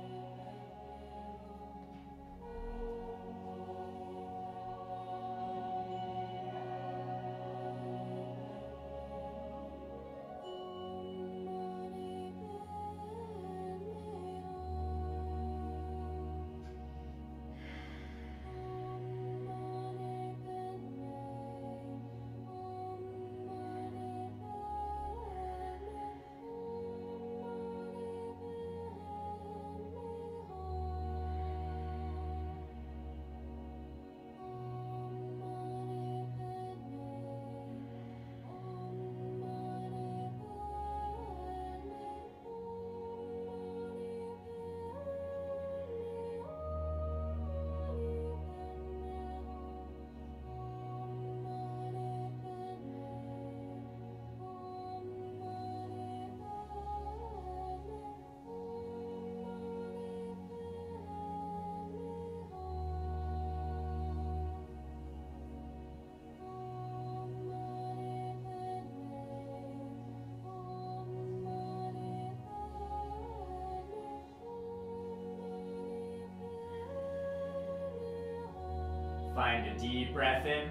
S1: Find a deep breath in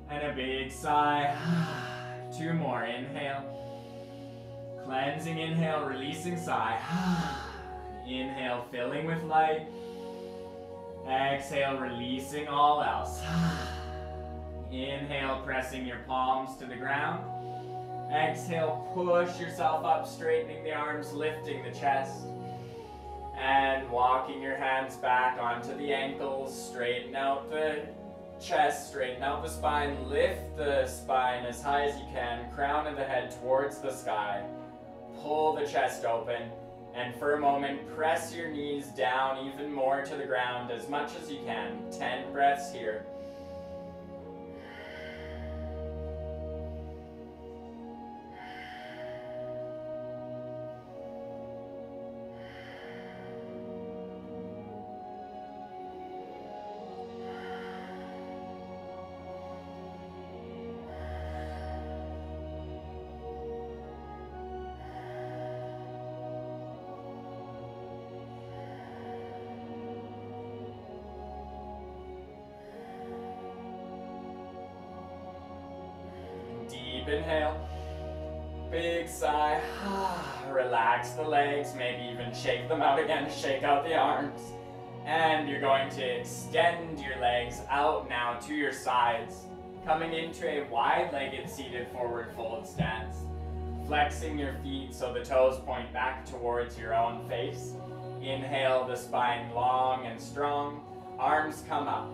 S1: and a big sigh. 2 more. Inhale. Cleansing inhale, releasing sigh. Inhale, filling with light. Exhale, releasing all else. Inhale, pressing your palms to the ground. Exhale, push yourself up, straightening the arms, lifting the chest. And walking your hands back onto the ankles, straighten out the chest, straighten out the spine, lift the spine as high as you can, crown of the head towards the sky. Pull the chest open, and for a moment, press your knees down even more to the ground as much as you can. 10 breaths here. Inhale, big sigh, relax the legs, maybe even shake them out again, shake out the arms. And you're going to extend your legs out now to your sides, coming into a wide-legged seated forward fold stance. Flexing your feet so the toes point back towards your own face. Inhale, the spine long and strong, arms come up.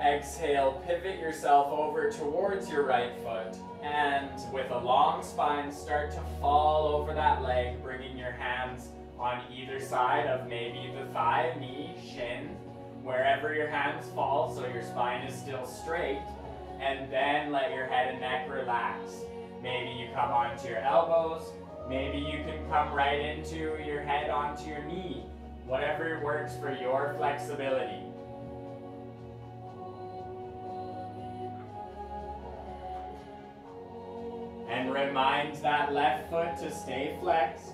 S1: Exhale, pivot yourself over towards your right foot, and with a long spine, start to fall over that leg, bringing your hands on either side of maybe the thigh, knee, shin, wherever your hands fall so your spine is still straight, and then let your head and neck relax. Maybe you come onto your elbows, maybe you can come right into your head onto your knee, whatever works for your flexibility. And remind that left foot to stay flexed.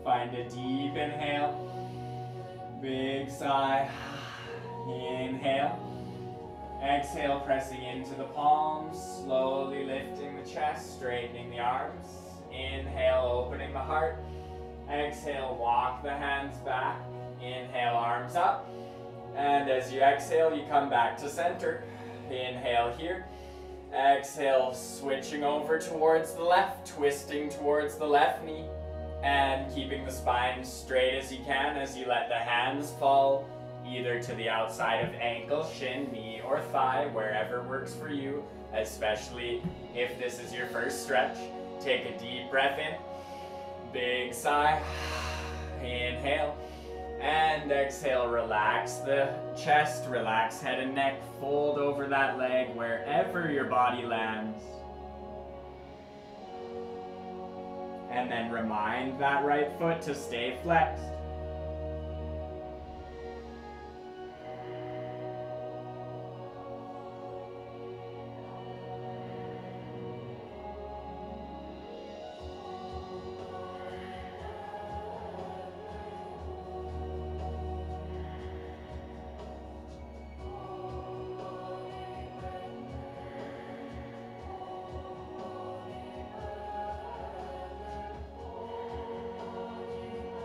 S1: Find a deep inhale, big sigh, inhale, exhale, pressing into the palms, slowly lifting the chest, straightening the arms, inhale, opening the heart, exhale, walk the hands back, inhale, arms up, and as you exhale, you come back to center, inhale here, exhale, switching over towards the left, twisting towards the left knee, and keeping the spine straight as you can as you let the hands fall either to the outside of ankle, shin, knee, or thigh, wherever works for you, especially if this is your first stretch. Take a deep breath in, big sigh, inhale, and exhale. Relax the chest, relax head and neck, fold over that leg wherever your body lands. And then remind that right foot to stay flexed.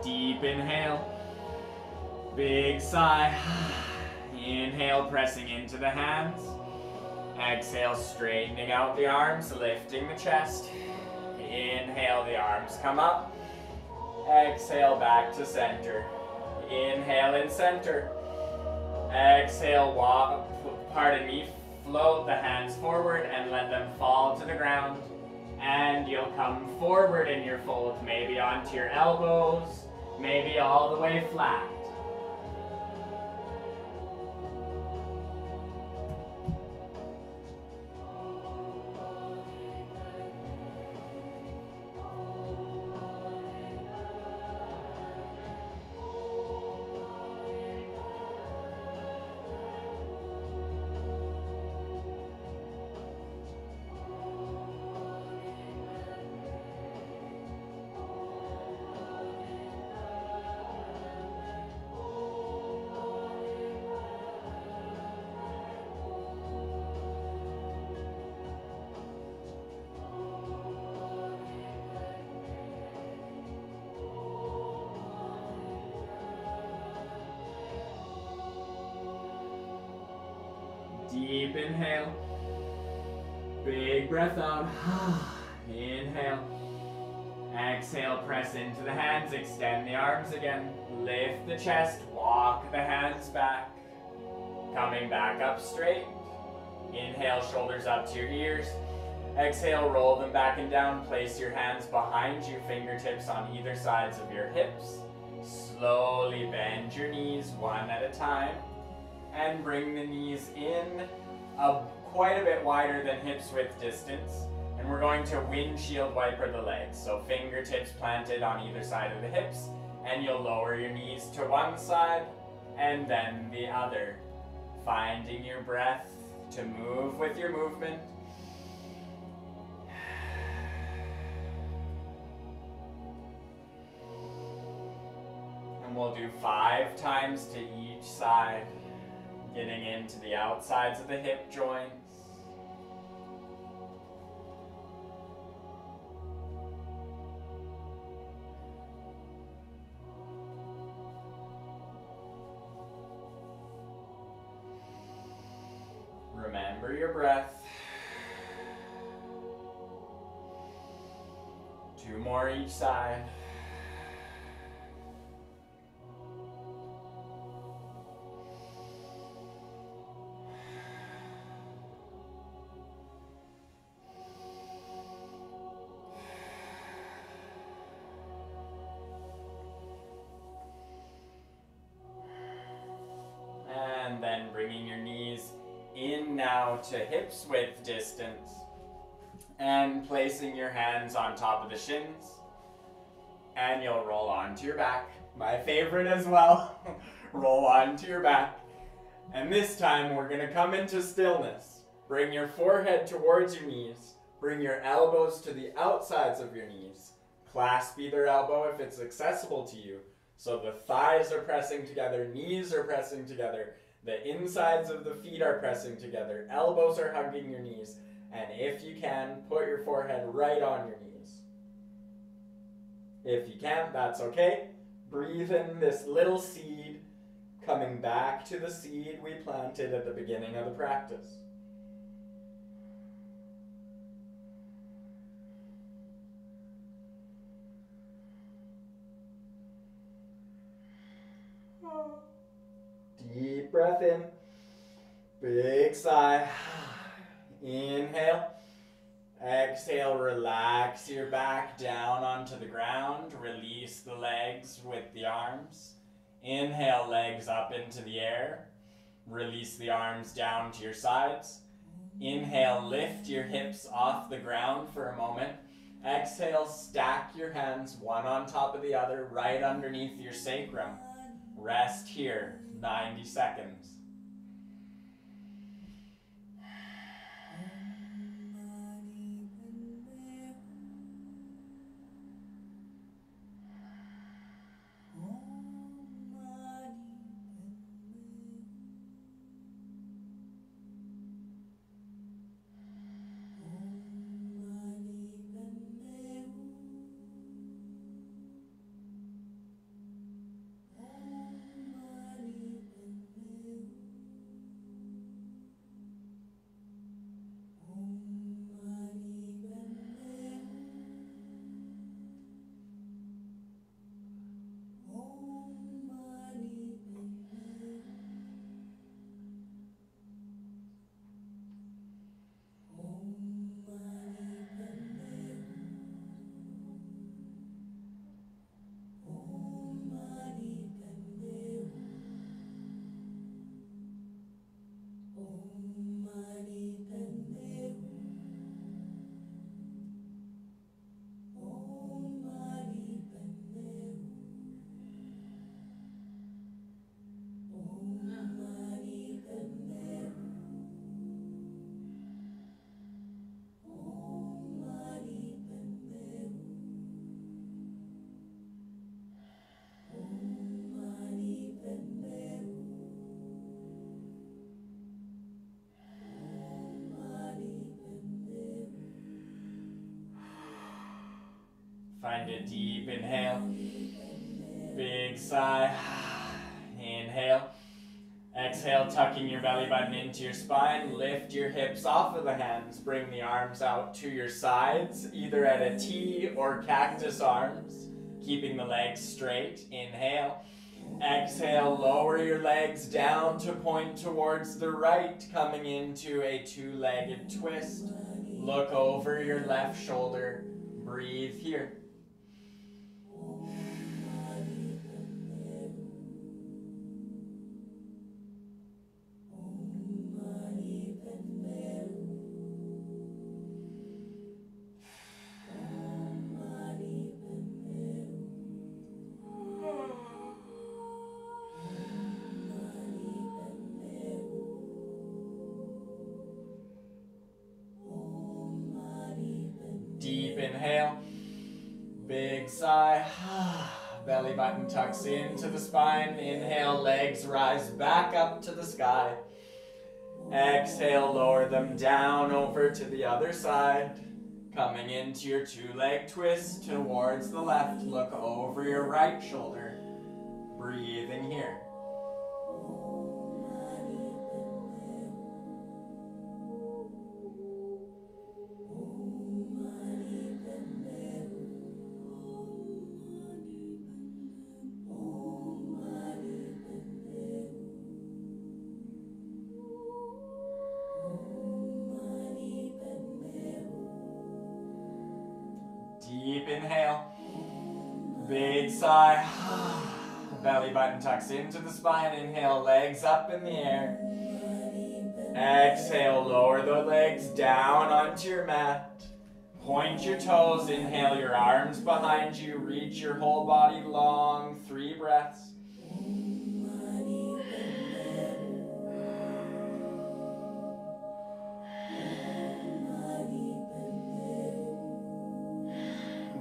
S1: Deep inhale, big sigh, inhale, pressing into the hands, exhale, straightening out the arms, lifting the chest, inhale, the arms come up, exhale, back to center, inhale in center, exhale, float the hands forward and let them fall to the ground, and you'll come forward in your fold, maybe onto your elbows, maybe all the way flat. Deep inhale. Big breath out. Inhale. Exhale, press into the hands, extend the arms again. Lift the chest, walk the hands back. Coming back up straight. Inhale, shoulders up to your ears. Exhale, roll them back and down. Place your hands behind you, fingertips on either sides of your hips. Slowly bend your knees one at a time. And bring the knees in quite a bit wider than hips width distance. And we're going to windshield wiper the legs. So fingertips planted on either side of the hips. And you'll lower your knees to one side and then the other. Finding your breath to move with your movement. And we'll do 5 times to each side. Getting into the outsides of the hip joints. Remember your breath. 2 more each side. And then bringing your knees in now to hips width distance and placing your hands on top of the shins, and you'll roll onto your back. My favorite as well. Roll onto your back. And this time we're going to come into stillness. Bring your forehead towards your knees. Bring your elbows to the outsides of your knees. Clasp either elbow if it's accessible to you. So the thighs are pressing together, knees are pressing together, the insides of the feet are pressing together, elbows are hugging your knees, and if you can, put your forehead right on your knees. If you can't, that's okay. Breathe in this little seed, coming back to the seed we planted at the beginning of the practice. Deep breath in, big sigh. Inhale, exhale, relax your back down onto the ground. Release the legs with the arms. Inhale, legs up into the air. Release the arms down to your sides. Inhale, lift your hips off the ground for a moment. Exhale, stack your hands one on top of the other right underneath your sacrum. Rest here, 90 seconds. Find a deep inhale. Big sigh. Inhale. Exhale, tucking your belly button into your spine. Lift your hips off of the hands. Bring the arms out to your sides, either at a T or cactus arms. Keeping the legs straight. Inhale. Exhale, lower your legs down to point towards the right, coming into a two-legged twist. Look over your left shoulder. Breathe here. Deep inhale, big sigh, belly button tucks into the spine. Inhale, legs rise back up to the sky. Exhale, lower them down over to the other side. Coming into your two-leg twist towards the left. Look over your right shoulder. Breathing here. Deep inhale, big sigh, belly button tucks into the spine. Inhale, legs up in the air. Exhale, lower the legs down onto your mat. Point your toes, inhale your arms behind you, reach your whole body long, 3 breaths.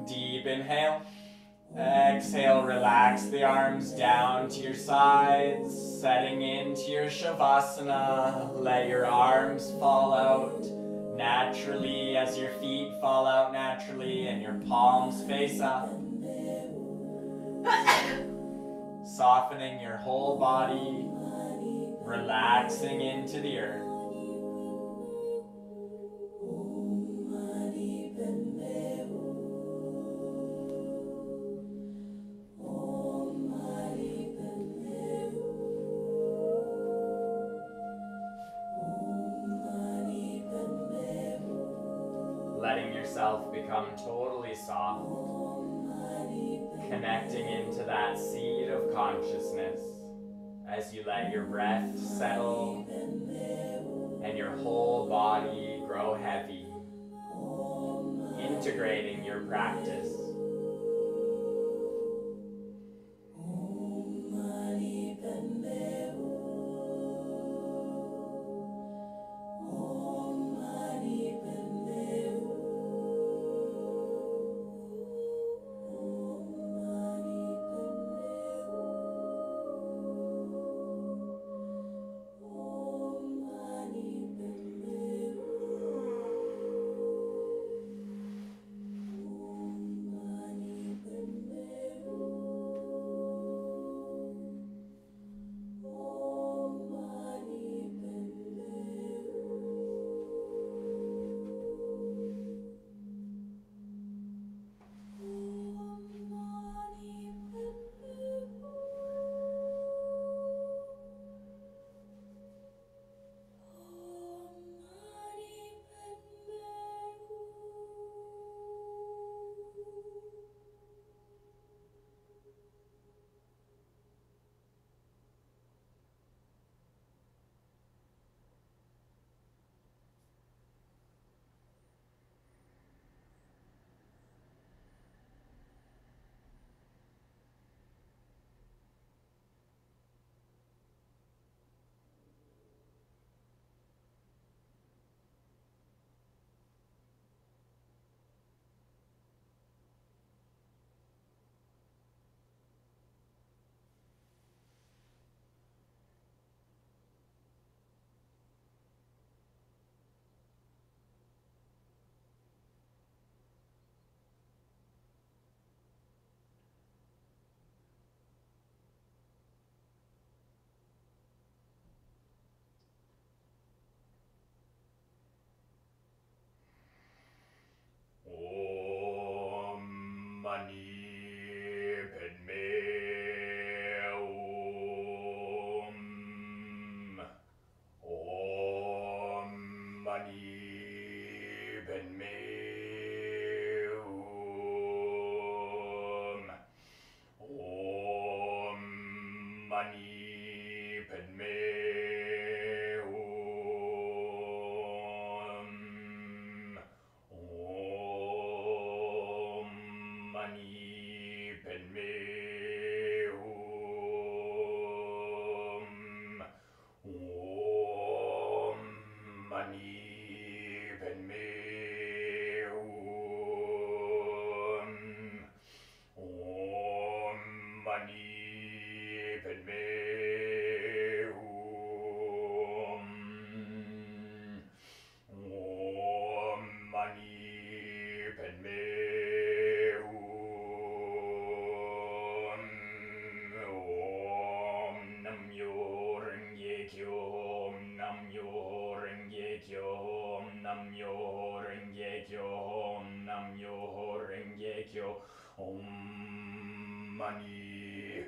S1: Deep inhale. Exhale, relax the arms down to your sides, setting into your Shavasana. Let your arms fall out naturally as your feet fall out naturally and your palms face up. Softening your whole body, relaxing into the earth. Letting yourself become totally soft, connecting into that seed of consciousness as you let your breath settle and your whole body grow heavy, integrating your practice. Padme Om Mani Padme Om Om Mani Padme Om Om Mani Padme Om Mani Padme Om Mani Padme Om Nam Yo Renge Kyo Nam Yo Renge Kyo Nam Yo Renge Kyo Nam Yo Renge Kyo Om Mani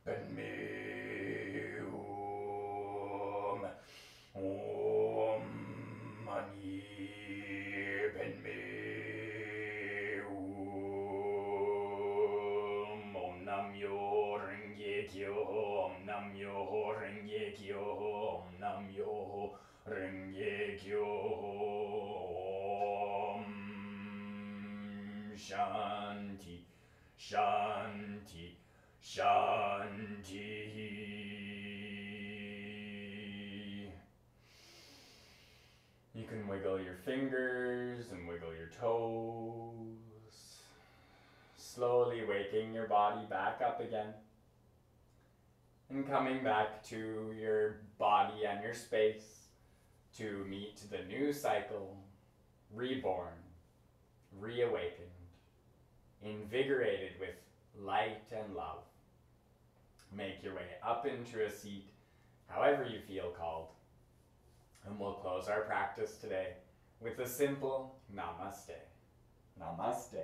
S1: Padme Om Mani Padme Om Nam Yo Renge Kyo Om Nam Yo Renge Kyo Om Nam Yo Renge Kyo Om Shanti Shanti Shanti. You can wiggle your fingers and wiggle your toes, slowly waking your body back up again and coming back to your body and your space to meet the new cycle, reborn, reawakened, invigorated with light and love. Make your way up into a seat, however you feel called. And we'll close our practice today with a simple namaste. Namaste.